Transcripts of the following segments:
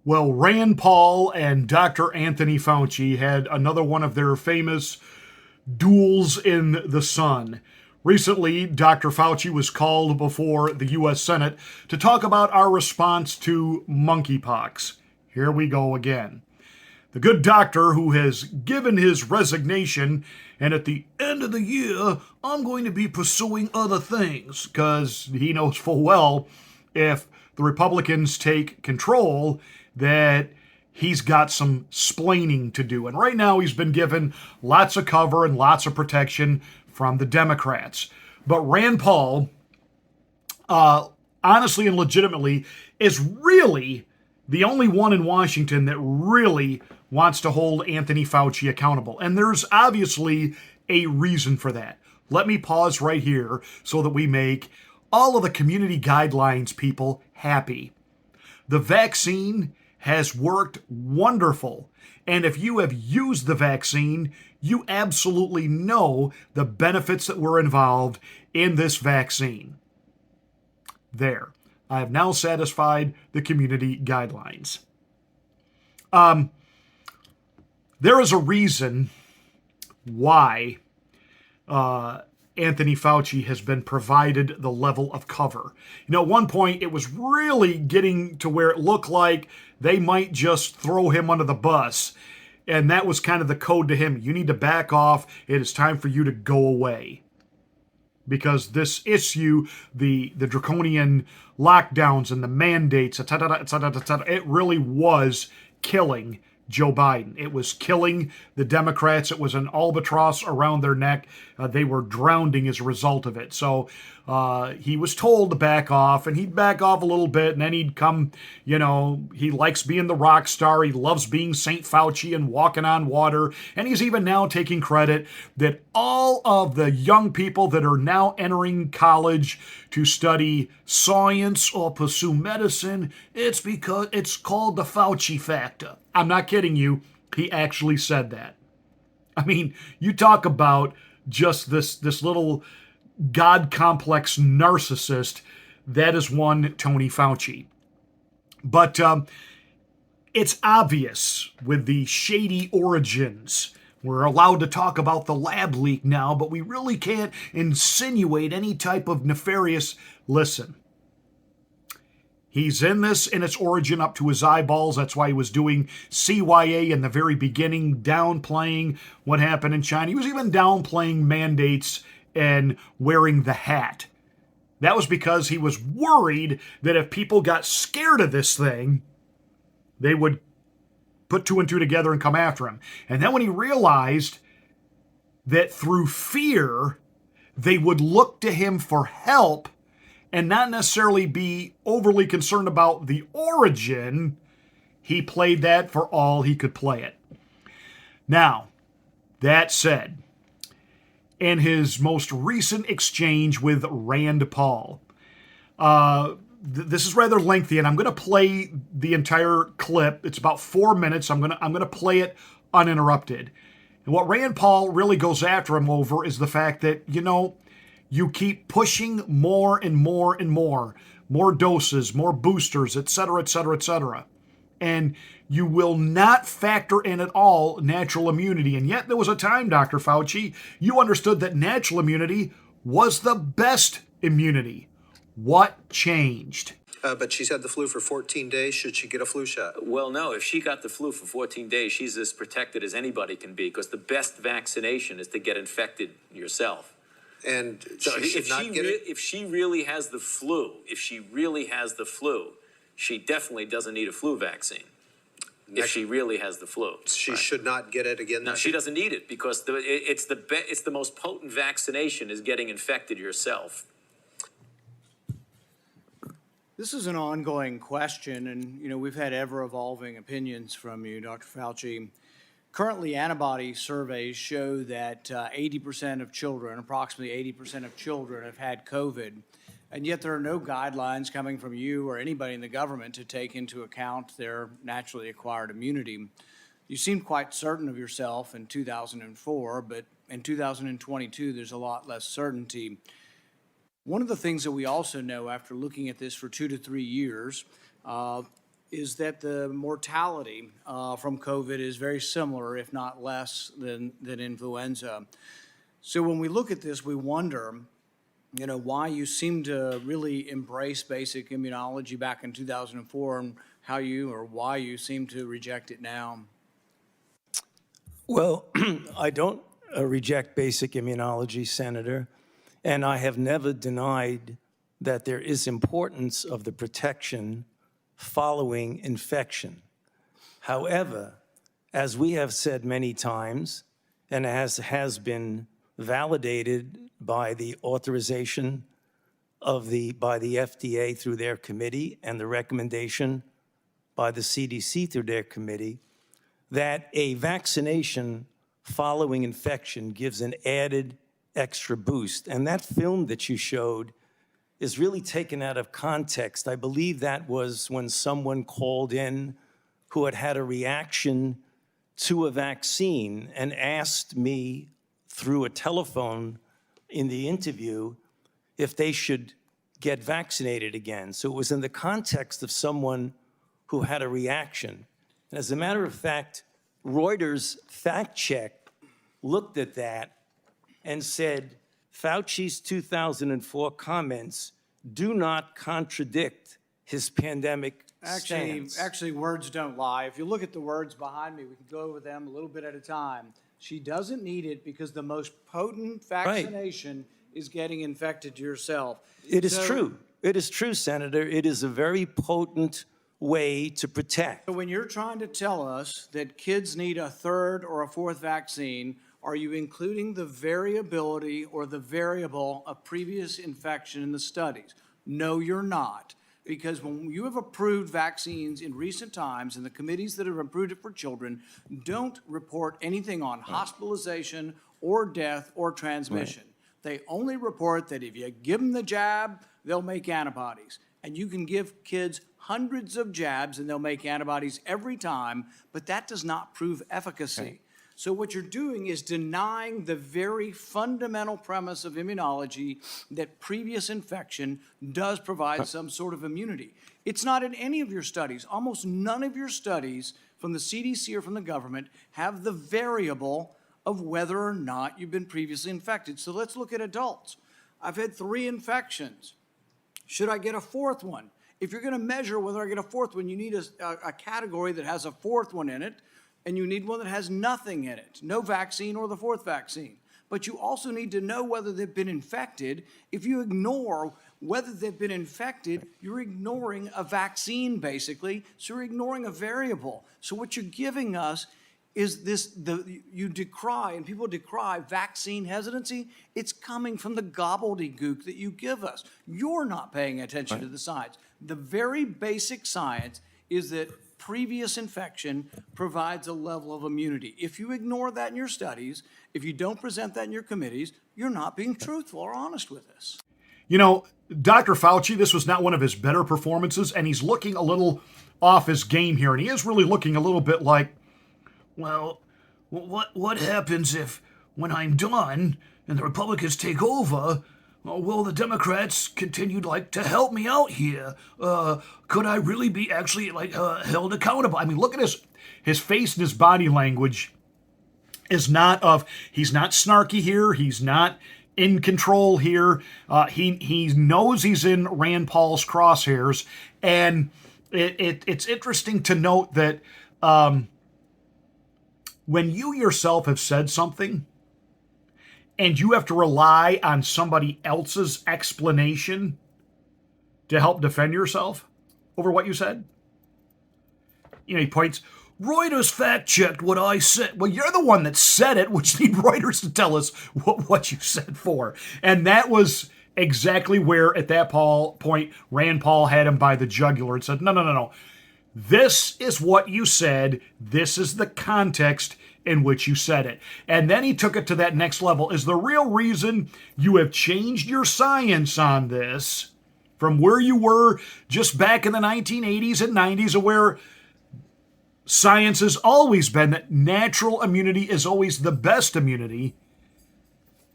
Well, Rand Paul and Dr. Anthony Fauci had another one of their famous duels in the sun. Recently, Dr. Fauci was called before the U.S. Senate to talk about our response to monkeypox. Here we go again. The good doctor who has given his resignation, and at the end of the year, I'm going to be pursuing other things, because he knows full well if the Republicans take control that he's got some splaining to do. And right now he's been given lots of cover and lots of protection from the Democrats. But Rand Paul, honestly and legitimately, is really the only one in Washington that really wants to hold Anthony Fauci accountable. And there's obviously a reason for that. Let me pause right here so that we make all of the community guidelines people happy. The vaccine has worked wonderful. And if you have used the vaccine, you absolutely know the benefits that were involved in this vaccine. There. I have now satisfied the community guidelines. There is a reason why Anthony Fauci has been provided the level of cover. At one point, it was really getting to where it looked like they might just throw him under the bus. And that was kind of the code to him. You need to back off. It is time for you to go away. Because this issue, the draconian lockdowns and the mandates, et cetera, et cetera, et cetera, it really was killing Joe Biden. It was killing the Democrats. It was an albatross around their neck. They were drowning as a result of it. So he was told to back off, and he'd back off a little bit, and then he'd come, he likes being the rock star. He loves being St. Fauci and walking on water. And he's even now taking credit that all of the young people that are now entering college to study science or pursue medicine, it's because it's called the Fauci factor. I'm not kidding you. He actually said that. I mean, you talk about just this little God complex narcissist. That is one Tony Fauci. But it's obvious with the shady origins. We're allowed to talk about the lab leak now, but we really can't insinuate any type of nefarious. Listen. He's in this in its origin up to his eyeballs. That's why he was doing CYA in the very beginning, downplaying what happened in China. He was even downplaying mandates and wearing the hat. That was because he was worried that if people got scared of this thing, they would put two and two together and come after him. And then when he realized that through fear, they would look to him for help and not necessarily be overly concerned about the origin, he played that for all he could play it. Now, that said, in his most recent exchange with Rand Paul, this is rather lengthy, and I'm going to play the entire clip. It's about 4 minutes. I'm going to play it uninterrupted. And what Rand Paul really goes after him over is the fact that, you keep pushing more and more and more doses, more boosters, et cetera, et cetera, et cetera. And you will not factor in at all natural immunity. And yet there was a time, Dr. Fauci, you understood that natural immunity was the best immunity. What changed? But she's had the flu for 14 days. Should she get a flu shot? Well, no. If she got the flu for 14 days, she's as protected as anybody can be, because the best vaccination is to get infected yourself. And so if she really has the flu, she definitely doesn't need a flu vaccine. If she really has the flu, she should not get it again. No, she doesn't need it, because it's the most potent vaccination is getting infected yourself. This is an ongoing question, and we've had ever-evolving opinions from you, Dr. Fauci. Currently, antibody surveys show that 80% of children, approximately 80% of children, have had COVID, and yet there are no guidelines coming from you or anybody in the government to take into account their naturally acquired immunity. You seemed quite certain of yourself in 2004, but in 2022, there's a lot less certainty. One of the things that we also know after looking at this for 2 to 3 years is that the mortality from COVID is very similar, if not less, than influenza. So when we look at this, we wonder, why you seem to really embrace basic immunology back in 2004 and why you seem to reject it now. Well, I don't reject basic immunology, Senator, and I have never denied that there is importance of the protection following infection. However, as we have said many times, and as has been validated by the authorization by the FDA through their committee and the recommendation by the CDC through their committee, that a vaccination following infection gives an added extra boost. And that film that you showed is really taken out of context. I believe that was when someone called in who had had a reaction to a vaccine and asked me through a telephone in the interview if they should get vaccinated again. So it was in the context of someone who had a reaction. And as a matter of fact, Reuters fact check looked at that and said, Fauci's 2004 comments do not contradict his pandemic stance. Actually, words don't lie. If you look at the words behind me, we can go over them a little bit at a time. She doesn't need it because the most potent vaccination is getting infected yourself. It is true. It is true, Senator. It is a very potent way to protect. So when you're trying to tell us that kids need a third or a fourth vaccine, are you including the variability or the variable of previous infection in the studies? No, you're not. Because when you have approved vaccines in recent times, and the committees that have approved it for children don't report anything on hospitalization or death or transmission. They only report that if you give them the jab, they'll make antibodies. And you can give kids hundreds of jabs and they'll make antibodies every time, but that does not prove efficacy. So what you're doing is denying the very fundamental premise of immunology that previous infection does provide some sort of immunity. It's not in any of your studies. Almost none of your studies from the CDC or from the government have the variable of whether or not you've been previously infected. So let's look at adults. I've had 3 infections. Should I get a 4th one? If you're going to measure whether I get a 4th one, you need a category that has a 4th one in it, and you need one that has nothing in it, no vaccine or the 4th vaccine. But you also need to know whether they've been infected. If you ignore whether they've been infected, you're ignoring a vaccine, basically, so you're ignoring a variable. So what you're giving us is you decry, and people decry vaccine hesitancy. It's coming from the gobbledygook that you give us. You're not paying attention to the science. The very basic science is that previous infection provides a level of immunity. If you ignore that in your studies, if you don't present that in your committees, you're not being truthful or honest with us. You know, Dr. Fauci, this was not one of his better performances, and he's looking a little off his game here, and he is really looking a little bit like, well, what happens if, when I'm done and the Republicans take over, will the Democrats continue to help me out here? Could I really be actually held accountable? I mean, look at his face and his body language is not he's not snarky here. He's not in control here. He knows he's in Rand Paul's crosshairs, and it's interesting to note that when you yourself have said something and you have to rely on somebody else's explanation to help defend yourself over what you said, he points, Reuters fact-checked what I said. Well, you're the one that said it, which need Reuters to tell us what you said for. And that was exactly where, at that point, Rand Paul had him by the jugular and said, no. This is what you said. This is the context in which you said it. And then he took it to that next level. Is the real reason you have changed your science on this from where you were just back in the 1980s and 90s, where science has always been that natural immunity is always the best immunity?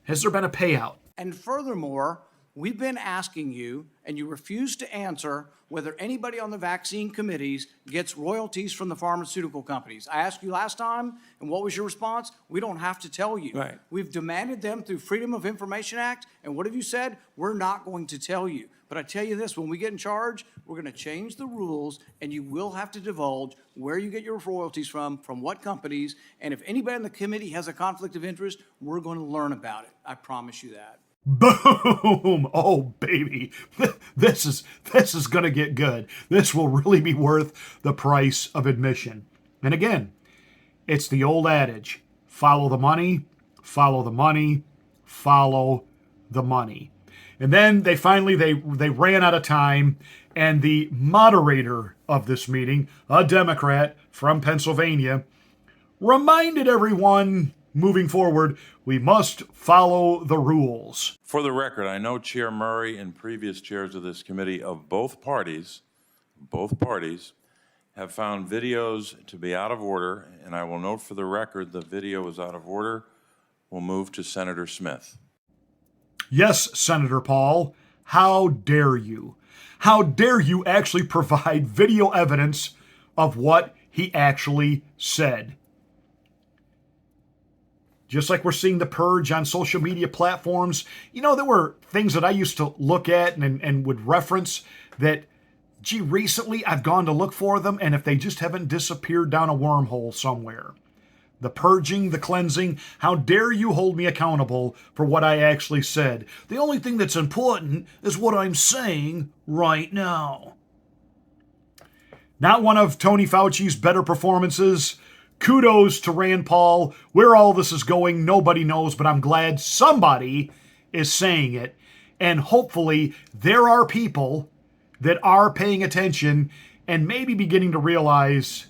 Has there been a payout? And furthermore, We've been asking you, and you refuse to answer whether anybody on the vaccine committees gets royalties from the pharmaceutical companies. I asked you last time, and what was your response? We don't have to tell you. Right. We've demanded them through Freedom of Information Act, and what have you said? We're not going to tell you. But I tell you this, when we get in charge, we're going to change the rules, and you will have to divulge where you get your royalties from what companies, and if anybody on the committee has a conflict of interest, we're going to learn about it. I promise you that. Boom! Oh, baby. This is going to get good. This will really be worth the price of admission. And again, it's the old adage, follow the money, follow the money, follow the money. And then they finally ran out of time, and the moderator of this meeting, a Democrat from Pennsylvania, reminded everyone moving forward, we must follow the rules. For the record, I know Chair Murray and previous chairs of this committee of both parties have found videos to be out of order, and I will note for the record the video is out of order. We'll move to Senator Smith. Yes, Senator Paul, how dare you? How dare you actually provide video evidence of what he actually said? Just like we're seeing the purge on social media platforms, you know, there were things that I used to look at and would reference that, gee, recently I've gone to look for them, and if they just haven't disappeared down a wormhole somewhere. The purging, the cleansing, how dare you hold me accountable for what I actually said? The only thing that's important is what I'm saying right now. Not one of Tony Fauci's better performances. Kudos to Rand Paul. Where all this is going, nobody knows, but I'm glad somebody is saying it. And hopefully there are people that are paying attention and maybe beginning to realize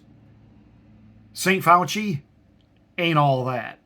St. Fauci ain't all that.